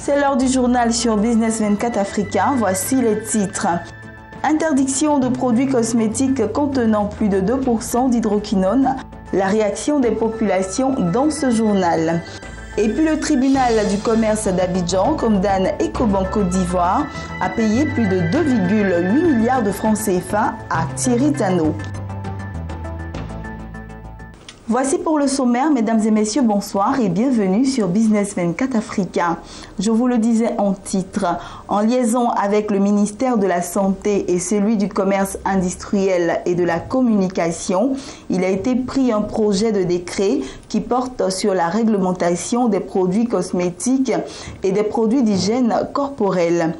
C'est l'heure du journal sur Business 24 Africain. Voici les titres. Interdiction de produits cosmétiques contenant plus de 2% d'hydroquinone. La réaction des populations dans ce journal. Et puis le tribunal du commerce d'Abidjan condamne Ecobank Côte d'Ivoire à payer plus de 2,8 milliards de francs CFA à Thierry Tano. Voici pour le sommaire, mesdames et messieurs, bonsoir et bienvenue sur Business 24 Africain. Je vous le disais en titre, en liaison avec le ministère de la Santé et celui du commerce industriel et de la communication, il a été pris un projet de décret qui porte sur la réglementation des produits cosmétiques et des produits d'hygiène corporelle.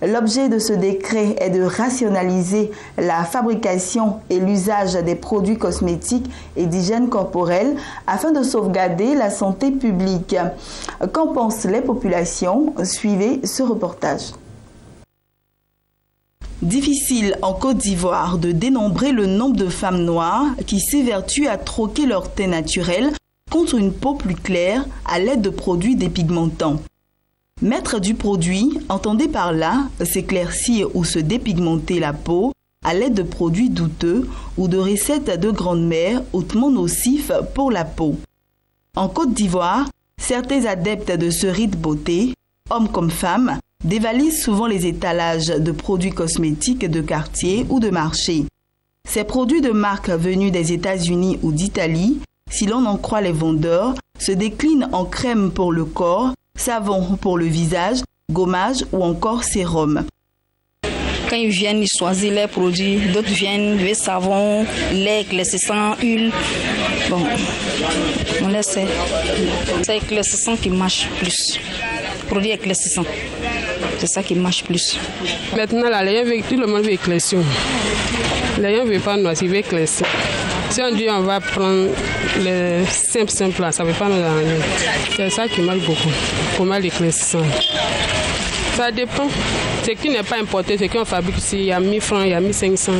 L'objet de ce décret est de rationaliser la fabrication et l'usage des produits cosmétiques et d'hygiène corporelle afin de sauvegarder la santé publique. Qu'en pensent les populations? Suivez ce reportage. Difficile en Côte d'Ivoire de dénombrer le nombre de femmes noires qui s'évertuent à troquer leur teint naturel contre une peau plus claire à l'aide de produits dépigmentants. Maître du produit, entendez par là s'éclaircir ou se dépigmenter la peau à l'aide de produits douteux ou de recettes de grand-mère hautement nocifs pour la peau. En Côte d'Ivoire, certains adeptes de ce rite beauté, hommes comme femmes, dévalisent souvent les étalages de produits cosmétiques de quartier ou de marché. Ces produits de marque venus des États-Unis ou d'Italie, si l'on en croit les vendeurs, se déclinent en crème pour le corps, savon pour le visage, gommage ou encore sérum. Quand ils viennent, ils choisissent les produits. D'autres viennent, le savon, lait éclaircissant, huile. Bon, on laisse. C'est éclaircissant qui marche plus. Produit éclaircissant. C'est ça qui marche plus. Maintenant, là, tout le monde veut éclaircir. Les gens ne veulent pas noir, ils veulent éclaircir. Si on dit on va prendre le simple, ça ne veut pas nous arranger. C'est ça qui marche beaucoup. Comment l'éclaircissant. Ça dépend. Ce qui n'est pas importé, ce qu'on fabrique ici, il y a 1000 francs, il y a 1500.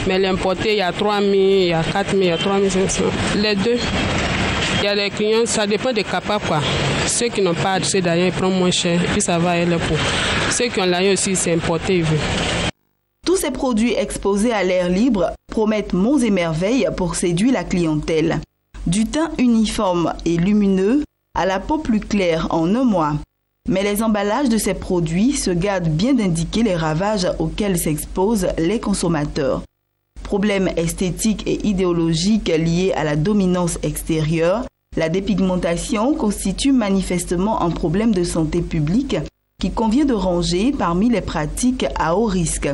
Mais l'importé, il y a 3000, il y a 4000, il y a 3500. Les deux. Il y a les clients, ça dépend des capables, quoi. Ceux qui n'ont pas assez d'argent, ils prennent moins cher, puis ça va aller pour. Ceux qui ont l'argent aussi, c'est importé, ils veulent. Tous ces produits exposés à l'air libre promettent monts et merveilles pour séduire la clientèle. Du teint uniforme et lumineux à la peau plus claire en un mois. Mais les emballages de ces produits se gardent bien d'indiquer les ravages auxquels s'exposent les consommateurs. Problèmes esthétiques et idéologiques liés à la dominance extérieure, la dépigmentation constitue manifestement un problème de santé publique qui convient de ranger parmi les pratiques à haut risque.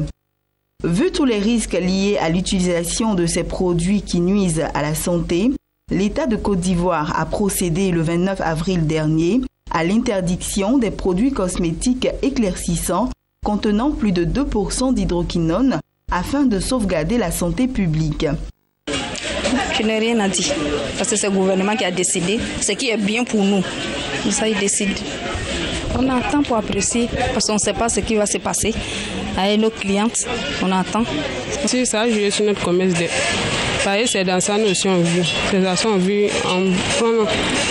Vu tous les risques liés à l'utilisation de ces produits qui nuisent à la santé, l'État de Côte d'Ivoire a procédé le 29 avril dernier à l'interdiction des produits cosmétiques éclaircissants contenant plus de 2% d'hydroquinone afin de sauvegarder la santé publique. Je n'ai rien à dire parce que c'est le gouvernement qui a décidé ce qui est bien pour nous. Ça, il décide. On attend pour apprécier parce qu'on ne sait pas ce qui va se passer avec nos clientes. On attend. Si ça a joué sur notre commerce, c'est dans ça nous aussi on vit. C'est dans ça on vit.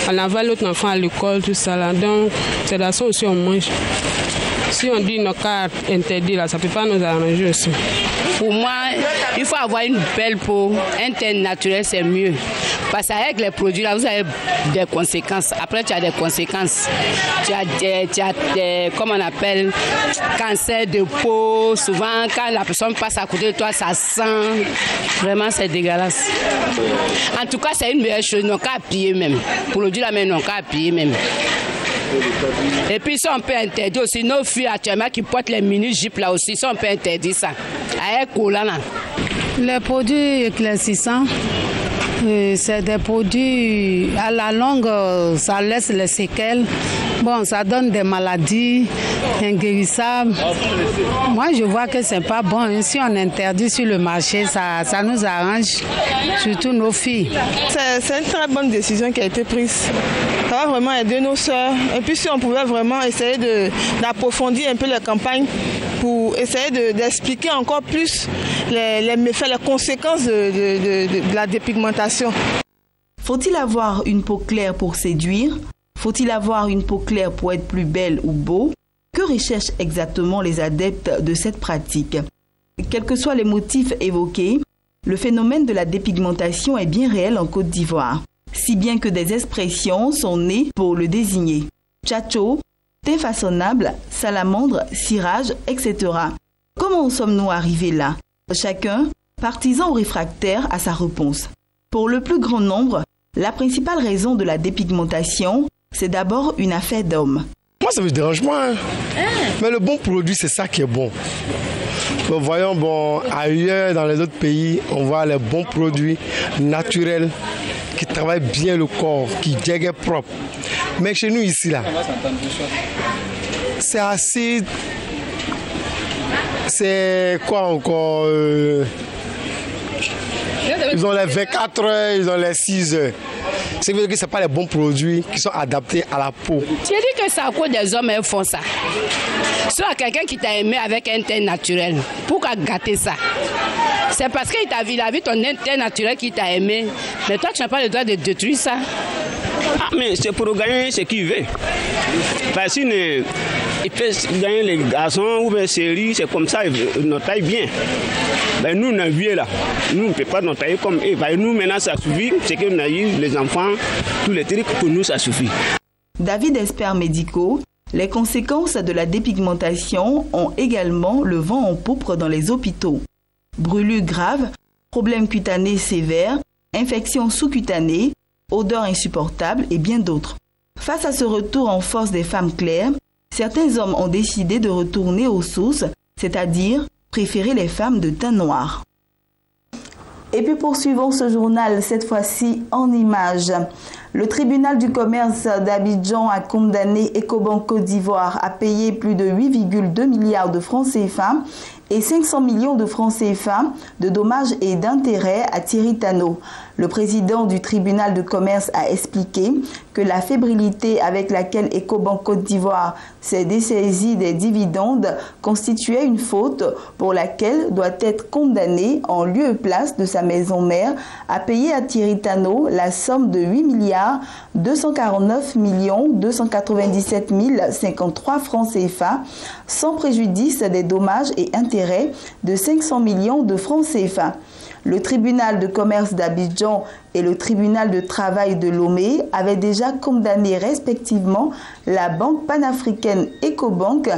On envoie l'autre enfant à l'école, tout ça là. Donc c'est dans ça aussi on mange. Si on dit nos cas interdits là, ça ne peut pas nous arranger aussi. Pour moi, il faut avoir une belle peau. Un teint naturel, c'est mieux. Parce qu'avec les produits là, vous avez des conséquences. Après, tu as des conséquences. Tu as des comment on appelle, cancer de peau. Souvent, quand la personne passe à côté de toi, ça sent. Vraiment, c'est dégueulasse. En tout cas, c'est une meilleure chose. Ils n'ont qu'à piller même. Pour le dire là, mais ils n'ont qu'à piller même. Et puis ça on peut interdire aussi nos filles actuellement qui portent les mini-jupes là aussi, ça on peut interdire ça. Avec collant là. Les produits éclaircissants, c'est des produits à la longue, ça laisse les séquelles. Bon, ça donne des maladies inguérissables. Moi, je vois que c'est pas bon. Si on interdit sur le marché, ça nous arrange, surtout nos filles. C'est une très bonne décision qui a été prise. Ça va vraiment aider nos sœurs. Et puis si on pouvait vraiment essayer d'approfondir un peu les campagnes pour essayer d'expliquer encore plus les méfaits, les conséquences de la dépigmentation. Faut-il avoir une peau claire pour séduire ? Faut-il avoir une peau claire pour être plus belle ou beau? Que recherchent exactement les adeptes de cette pratique? Quels que soient les motifs évoqués, le phénomène de la dépigmentation est bien réel en Côte d'Ivoire, si bien que des expressions sont nées pour le désigner. Tchatcho, teint façonnable, salamandre, cirage, etc. Comment en sommes-nous arrivés là? Chacun, partisan ou réfractaire, a sa réponse. Pour le plus grand nombre, la principale raison de la dépigmentation, c'est d'abord une affaire d'homme. Moi, ça me dérange pas. Mais le bon produit, c'est ça qui est bon. Donc, voyons, ailleurs, dans les autres pays, on voit les bons produits naturels qui travaillent bien le corps, qui est propre. Mais chez nous, ici, là, c'est assez... C'est quoi encore Ils ont les 24 heures, ils ont les 6 heures. C'est que ce n'est pas les bons produits qui sont adaptés à la peau. Tu as dit que c'est à cause des hommes qui font ça. Soit quelqu'un qui t'a aimé avec un teint naturel, pourquoi gâter ça? C'est parce qu'il t'a vu, il a vu ton teint naturel qui t'a aimé. Mais toi, tu n'as pas le droit de détruire ça. Ah, mais c'est pour gagner ce qu'il veut. Parce qu'il fait gagner les garçons ou les séries, c'est comme ça, ils nous taillent bien. Ben, nous, on a vu là. Nous, on ne peut pas nous tailler comme eux. Ben, nous, maintenant, ça suffit. C'est qu'on a eu les enfants, tous les trucs, pour nous, ça suffit. D'avis d'experts médicaux, les conséquences de la dépigmentation ont également le vent en poupe dans les hôpitaux. Brûlures graves, problèmes cutanés sévères, infections sous-cutanées, odeurs insupportables et bien d'autres. Face à ce retour en force des femmes claires, certains hommes ont décidé de retourner aux sources, c'est-à-dire préférer les femmes de teint noir. Et puis poursuivons ce journal, cette fois-ci en images. Le tribunal du commerce d'Abidjan a condamné Ecobank Côte d'Ivoire à payer plus de 8,2 milliards de francs CFA et 500 millions de francs CFA de dommages et d'intérêts à Thierry Tano. Le président du tribunal de commerce a expliqué que la fébrilité avec laquelle Ecobank Côte d'Ivoire s'est dessaisie des dividendes constituait une faute pour laquelle doit être condamné en lieu et place de sa maison mère à payer à Thierry Tano la somme de 8 milliards 249 297 053 francs CFA sans préjudice des dommages et intérêts de 500 millions de francs CFA. Le tribunal de commerce d'Abidjan et le tribunal de travail de Lomé avaient déjà condamné respectivement la banque panafricaine Ecobank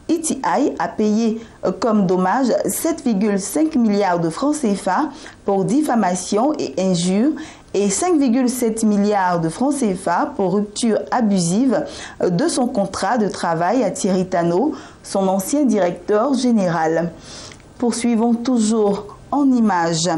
ETI à payer comme dommage 7,5 milliards de francs CFA pour diffamation et injures et 5,7 milliards de francs CFA pour rupture abusive de son contrat de travail à Thierry Tano, son ancien directeur général. Poursuivons toujours en images.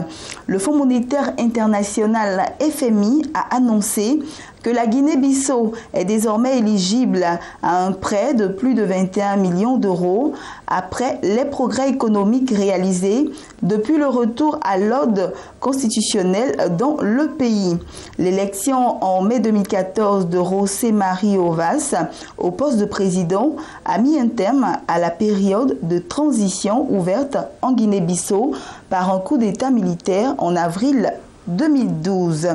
Le Fonds monétaire international FMI a annoncé que la Guinée-Bissau est désormais éligible à un prêt de plus de 21 millions d'euros après les progrès économiques réalisés depuis le retour à l'ordre constitutionnel dans le pays. L'élection en mai 2014 de José Marie Ovas au poste de président a mis un terme à la période de transition ouverte en Guinée-Bissau par un coup d'État militaire en avril 2012.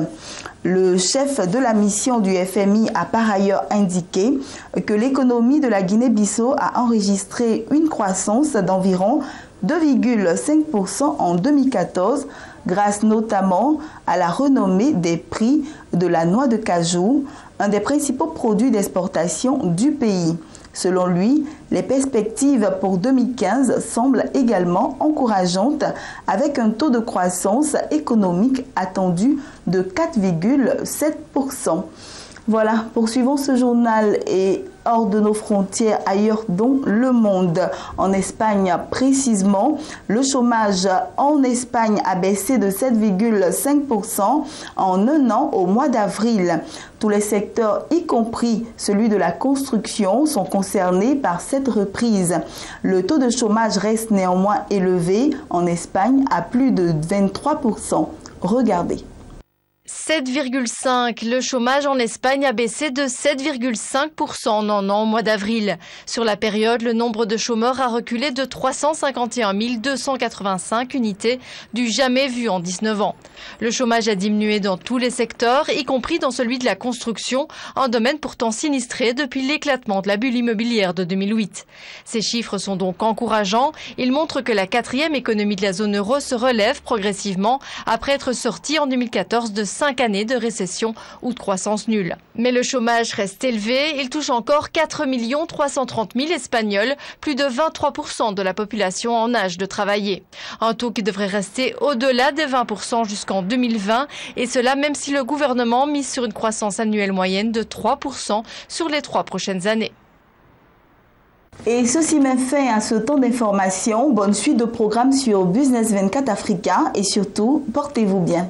Le chef de la mission du FMI a par ailleurs indiqué que l'économie de la Guinée-Bissau a enregistré une croissance d'environ 2,5% en 2014 grâce notamment à la renommée des prix de la noix de cajou, un des principaux produits d'exportation du pays. Selon lui, les perspectives pour 2015 semblent également encourageantes avec un taux de croissance économique attendu de 4,7%. Voilà, poursuivons ce journal et hors de nos frontières, ailleurs dans le monde. En Espagne, précisément, le chômage en Espagne a baissé de 7,5% en un an au mois d'avril. Tous les secteurs, y compris celui de la construction, sont concernés par cette reprise. Le taux de chômage reste néanmoins élevé en Espagne à plus de 23%. Regardez. 7,5. Le chômage en Espagne a baissé de 7,5% en un an au mois d'avril. Sur la période, le nombre de chômeurs a reculé de 351 285 unités, du jamais vu en 19 ans. Le chômage a diminué dans tous les secteurs, y compris dans celui de la construction, un domaine pourtant sinistré depuis l'éclatement de la bulle immobilière de 2008. Ces chiffres sont donc encourageants. Ils montrent que la quatrième économie de la zone euro se relève progressivement après être sortie en 2014 de 5 années de récession ou de croissance nulle. Mais le chômage reste élevé. Il touche encore 4 330 000 Espagnols, plus de 23% de la population en âge de travailler. Un taux qui devrait rester au-delà des 20% jusqu'en 2020, et cela même si le gouvernement mise sur une croissance annuelle moyenne de 3% sur les 3 prochaines années. Et ceci met fin à ce temps d'information. Bonne suite de programmes sur Business 24 Africa et surtout, portez-vous bien.